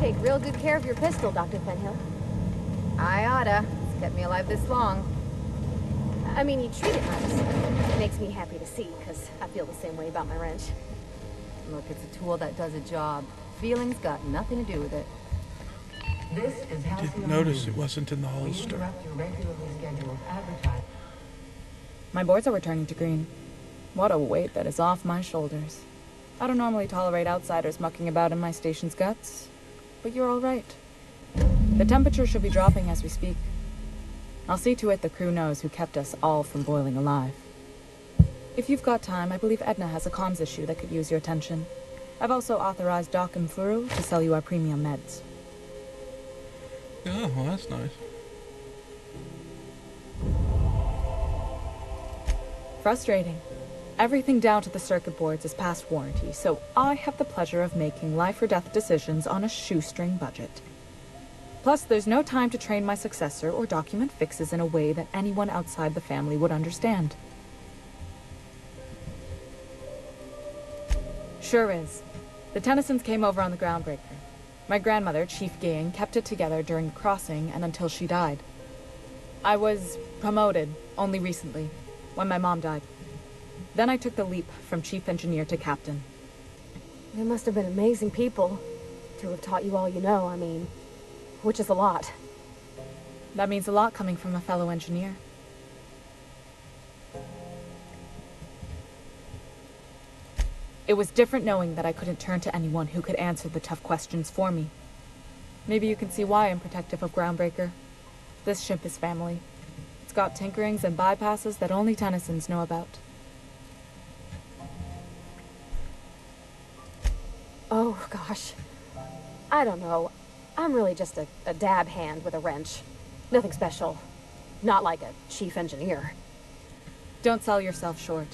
take real good care of your pistol, Dr. Fenhill. I oughta. It's kept me alive this long. I mean, you treat it nice. It makes me happy to see, because I feel the same way about my wrench. Look, it's a tool that does a job. Feelings got nothing to do with it. This is I didn't notice it wasn't in the holster. My boards are returning to green. What a weight that is off my shoulders. I don't normally tolerate outsiders mucking about in my station's guts, but you're all right. The temperature should be dropping as we speak. I'll see to it the crew knows who kept us all from boiling alive. If you've got time, I believe Edna has a comms issue that could use your attention. I've also authorized Doc and Furu to sell you our premium meds. Oh, well, that's nice. Frustrating. Everything down to the circuit boards is past warranty, so I have the pleasure of making life or death decisions on a shoestring budget. Plus, there's no time to train my successor or document fixes in a way that anyone outside the family would understand. Sure is. The Tennysons came over on the Groundbreaker. My grandmother, Chief Gang, kept it together during the crossing and until she died. I was promoted only recently, when my mom died. Then I took the leap from chief engineer to captain. They must have been amazing people to have taught you all you know, I mean, which is a lot. That means a lot coming from a fellow engineer. It was different knowing that I couldn't turn to anyone who could answer the tough questions for me. Maybe you can see why I'm protective of Groundbreaker. This ship is family. It's got tinkerings and bypasses that only Tennysons know about. Oh, gosh. I don't know. I'm really just a dab hand with a wrench. Nothing special. Not like a chief engineer. Don't sell yourself short.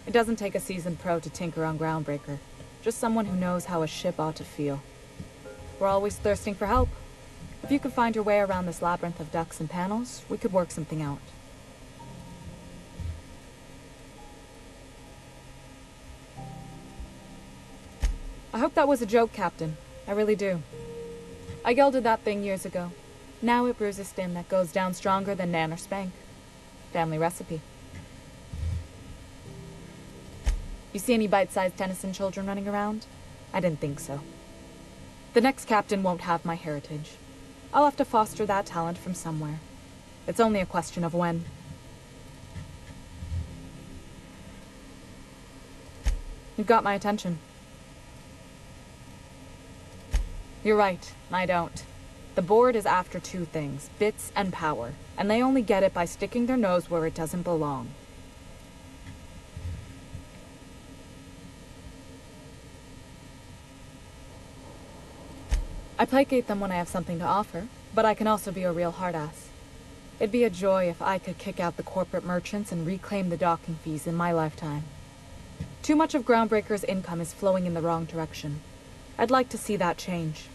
It doesn't take a seasoned pro to tinker on Groundbreaker. Just someone who knows how a ship ought to feel. We're always thirsting for help. If you could find your way around this labyrinth of ducts and panels, we could work something out. I hope that was a joke, Captain. I really do. I gelded that thing years ago. Now it brews a skin that goes down stronger than Nan or Spank. Family recipe. You see any bite-sized Tennyson children running around? I didn't think so. The next captain won't have my heritage. I'll have to foster that talent from somewhere. It's only a question of when. You've got my attention. You're right, I don't. The board is after two things, bits and power, and they only get it by sticking their nose where it doesn't belong. I placate them when I have something to offer, but I can also be a real hard-ass. It'd be a joy if I could kick out the corporate merchants and reclaim the docking fees in my lifetime. Too much of Groundbreaker's income is flowing in the wrong direction. I'd like to see that change.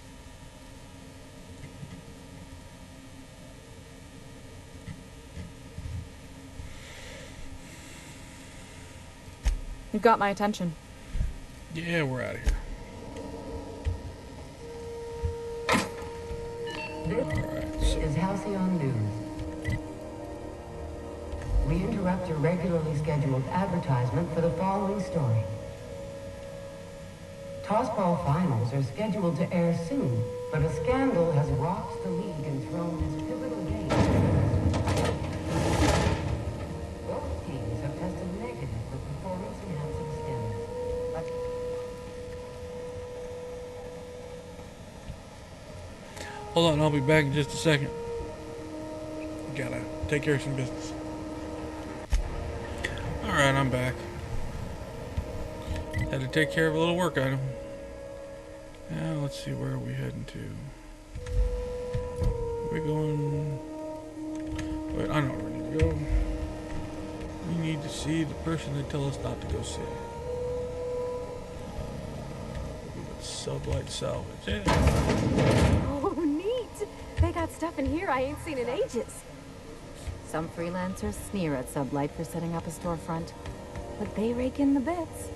You've got my attention. Yeah, we're out of here. This is Halcyon News. We interrupt your regularly scheduled advertisement for the following story. Tossball finals are scheduled to air soon, but a scandal has rocked the league and thrown this pivotal game. Both teams have tested negative for performance-enhancing stims. Hold on, I'll be back in just a second. Gotta take care of some business. Alright, I'm back. Had to take care of a little work item. Now, let's see, where are we heading to? We're going... Wait, I know where we need to go. We need to see the person they tell us not to go see. Sublight salvage. Yeah. Oh, neat! They got stuff in here I ain't seen in ages. Some freelancers sneer at Sublight for setting up a storefront, But they rake in the bits.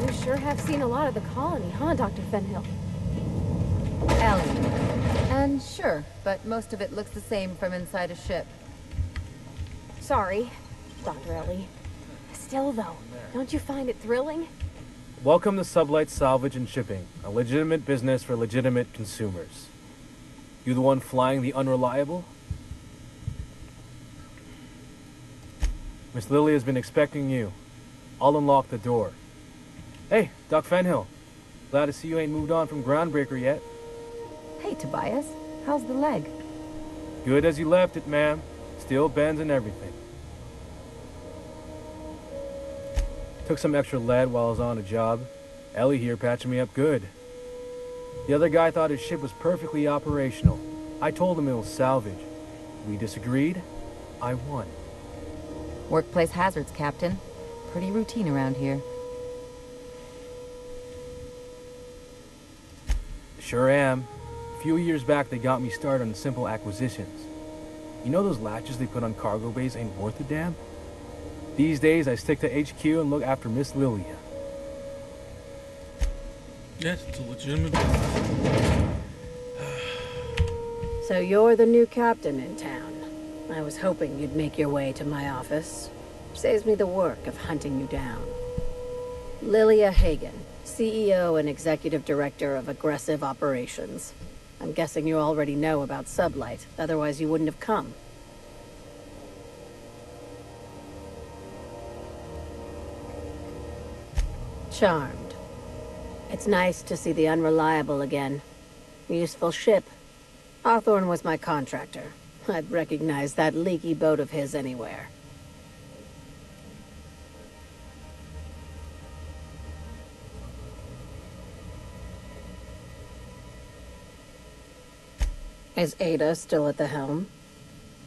You sure have seen a lot of the colony, huh, Dr. Fenhill? Ellie. And sure, but most of it looks the same from inside a ship. Sorry, Dr. Ellie. Still, though, don't you find it thrilling? Welcome to Sublight Salvage and Shipping, a legitimate business for legitimate consumers. You the one flying the Unreliable? Miss Lily has been expecting you. I'll unlock the door. Hey, Doc Fenhill. Glad to see you ain't moved on from Groundbreaker yet. Hey, Tobias. How's the leg? Good as you left it, ma'am. Still bends and everything. Took some extra lead while I was on a job. Ellie here patching me up good. The other guy thought his ship was perfectly operational. I told him it was salvage. We disagreed. I won. Workplace hazards, Captain. Pretty routine around here. Sure am. A few years back, they got me started on simple acquisitions. You know those latches they put on cargo bays ain't worth a damn? These days, I stick to HQ and look after Miss Lilia. Yes, it's a legitimate business. So you're the new captain in town. I was hoping you'd make your way to my office. Saves me the work of hunting you down. Lilia Hagen, CEO and Executive Director of Aggressive Operations. I'm guessing you already know about Sublight, otherwise you wouldn't have come. Charmed. It's nice to see the Unreliable again. Useful ship. Hawthorne was my contractor. I'd recognize that leaky boat of his anywhere. Is Ada still at the helm?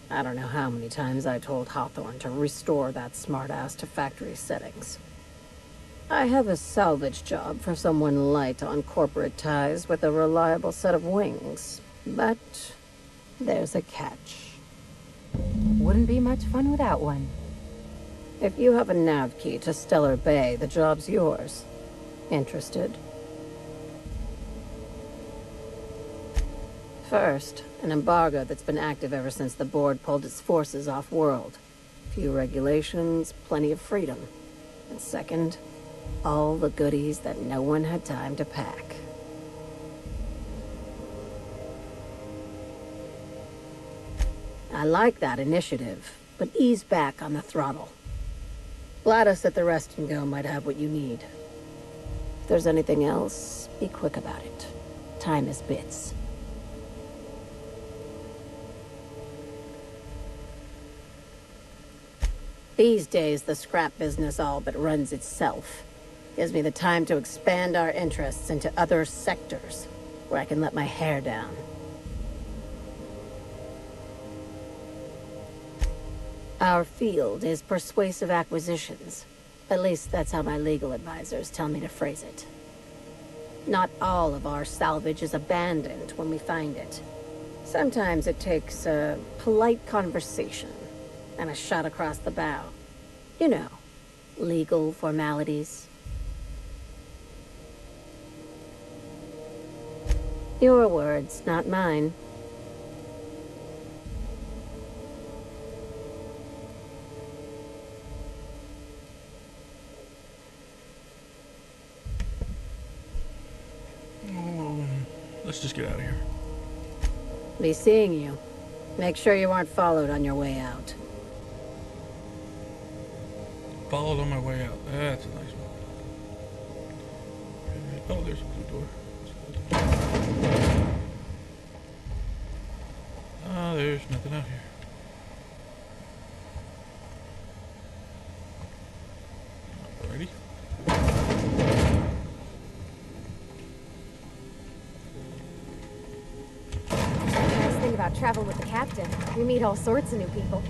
I don't know how many times I told Hawthorne to restore that smartass to factory settings. I have a salvage job for someone light on corporate ties with a reliable set of wings. But there's a catch. Wouldn't be much fun without one. If you have a nav key to Stellar Bay, the job's yours. Interested? First, an embargo that's been active ever since the board pulled its forces off-world. Few regulations, plenty of freedom. And second, all the goodies that no one had time to pack. I like that initiative, but ease back on the throttle. Gladys at the Rest and Go might have what you need. If there's anything else, be quick about it. Time is bits. These days, the scrap business all but runs itself. Gives me the time to expand our interests into other sectors, where I can let my hair down. Our field is persuasive acquisitions. At least that's how my legal advisors tell me to phrase it. Not all of our salvage is abandoned when we find it. Sometimes it takes a polite conversation and a shot across the bow. You know, legal formalities. Your words, not mine. Let's just get out of here. Be seeing you. Make sure you aren't followed on your way out. Followed on my way out. That's a nice one. Okay. Oh, there's a blue door. Ah, there's nothing out here. Alrighty. Nice thing about traveling with the captain. We meet all sorts of new people.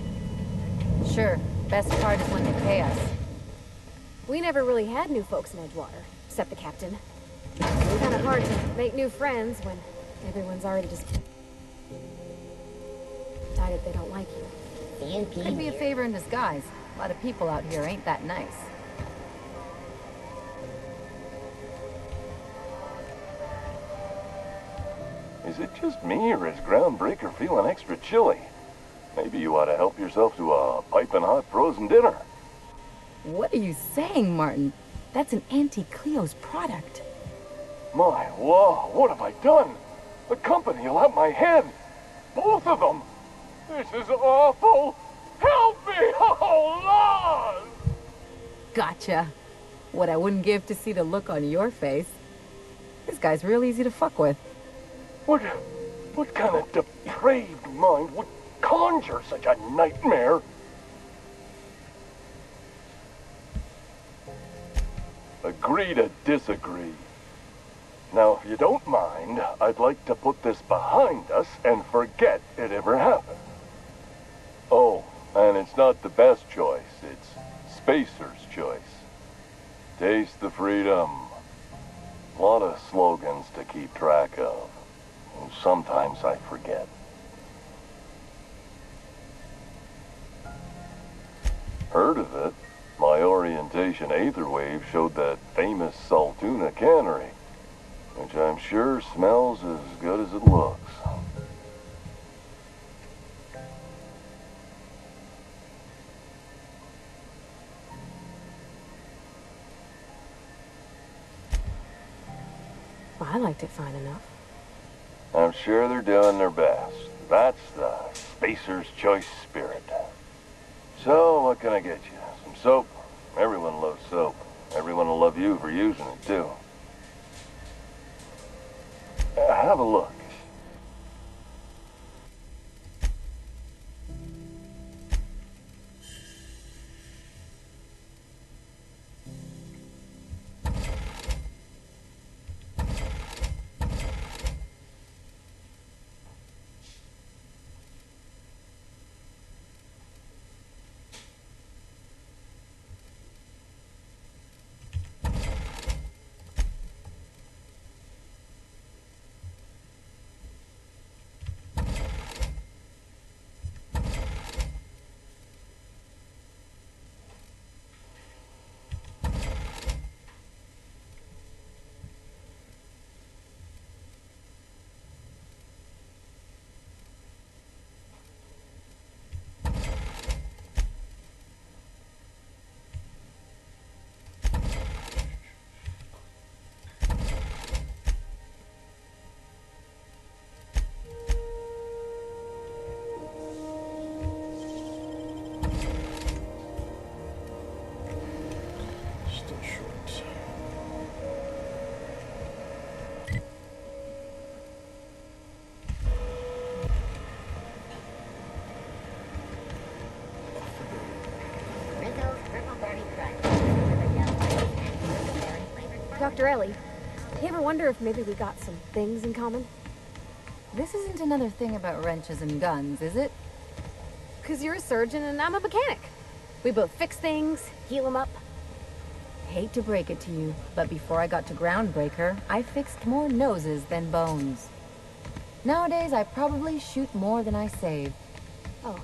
Sure, best part is when they pay us. We never really had new folks in Edgewater, except the captain. It's kind of hard to make new friends when everyone's already just decided they don't like you. Could be a favor in disguise. A lot of people out here ain't that nice. Is it just me, or is Groundbreaker feeling extra chilly? Maybe you ought to help yourself to a piping hot frozen dinner. What are you saying, Martin? That's an Auntie Cleo's product. My law, what have I done? The company will have my head. Both of them. This is awful. Help me! Oh, Lord! Gotcha. What I wouldn't give to see the look on your face. This guy's real easy to fuck with. What kind of depraved mind would conjure such a nightmare? Agree to disagree. Now, if you don't mind, I'd like to put this behind us and forget it ever happened. Oh, and it's not the best choice. It's Spacer's choice. Taste the freedom. A lot of slogans to keep track of. Sometimes I forget. Heard of it? My orientation Aether Wave showed that famous Saltuna cannery, which I'm sure smells as good as it looks. Well, I liked it fine enough. I'm sure they're doing their best. That's the Spacer's Choice spirit. So, what can I get you? Some soap? Everyone loves soap. Everyone will love you for using it, too. Have a look. Still short. Dr. Ellie, you ever wonder if maybe we got some things in common? This isn't another thing about wrenches and guns, is it? 'Cause you're a surgeon and I'm a mechanic. We both fix things, heal them up. Hate to break it to you, but before I got to Groundbreaker, I fixed more noses than bones. Nowadays, I probably shoot more than I save. Oh,